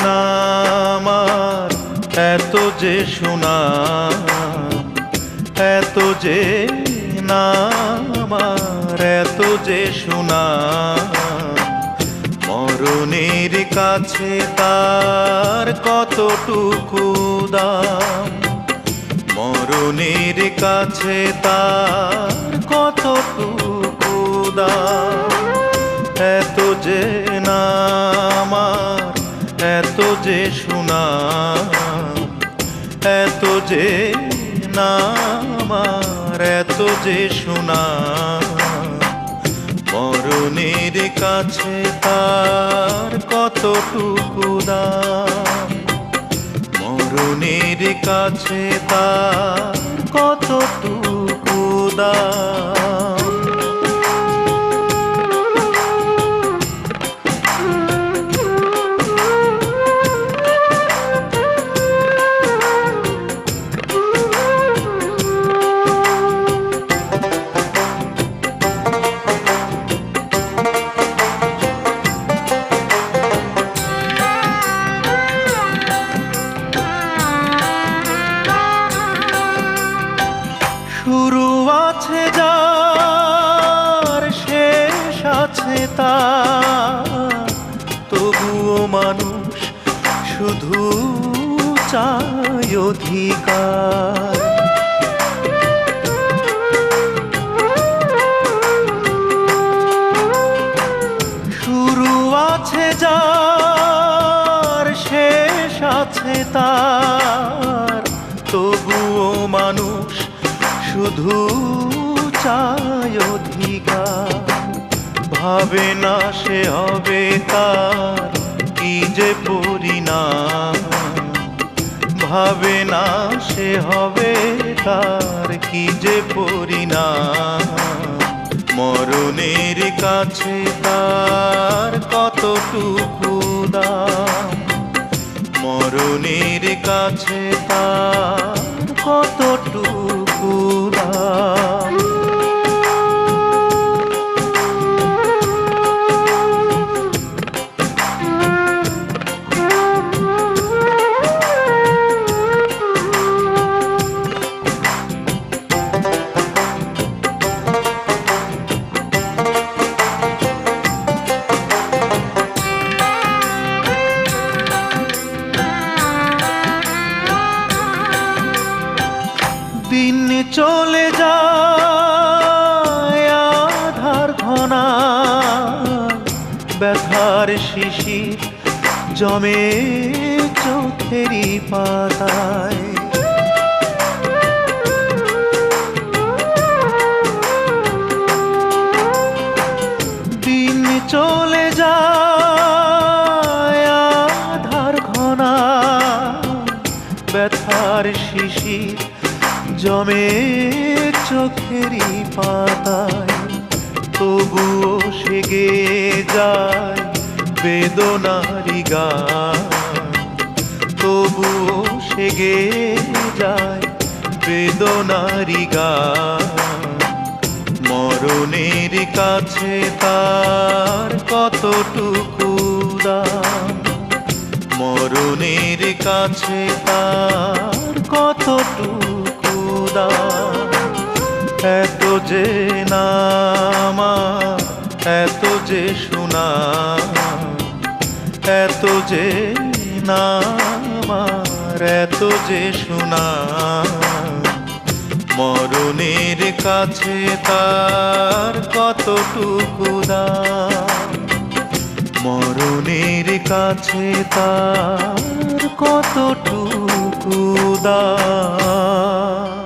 নামার এত যে সুনাম, এত যে নামার এত যে সুনাম, মরণের কাছে তার কতটুকু দাম, মরণের কাছে তার কতটুকু দাম। এত যে নামার এত যে সুনাম, এত যে নামার এত যে সুনাম, মরণের কাছে তার কতটুকু দাম, মরণের কাছে তার কতটুকু দাম। শুরু আছে যার, শেষ আছে তার, তবুও মানুষ শুধু চায় অধিকার। শুরু আছে যার, শেষ আছে তার, তবুও মানুষ শুধু চায় অধিকার। ভাবে না সে হবে তার কি যে পরিণাম, ভাবে না সে হবে তার কি যে পরিণাম, মরণের কাছে তার কতটুকু দাম, মরণের কাছে তার কতটুকু দাম। দিন চলে যায় আধার ঘনা, ব্যথার শিশির জমে চোখেরই পাতায়। দিন চলে যায় আধার ঘনা, ব্যথার শিশির জমে চোখেরই পাতায়, তবুও সে গেয়ে যায় বেদনারি গান, তবুও সে গেয়ে যায় বেদনারি গান, মরণের কাছে তার কতটুকু দাম, মরণের কাছে তার কতটুকু দাম। এত যে নামার এত যে সুনাম, এত যে নামার এত যে সুনাম, মরণের কাছে তার কতটুকু দাম, মরণের কাছে তার কতটুকু দাম।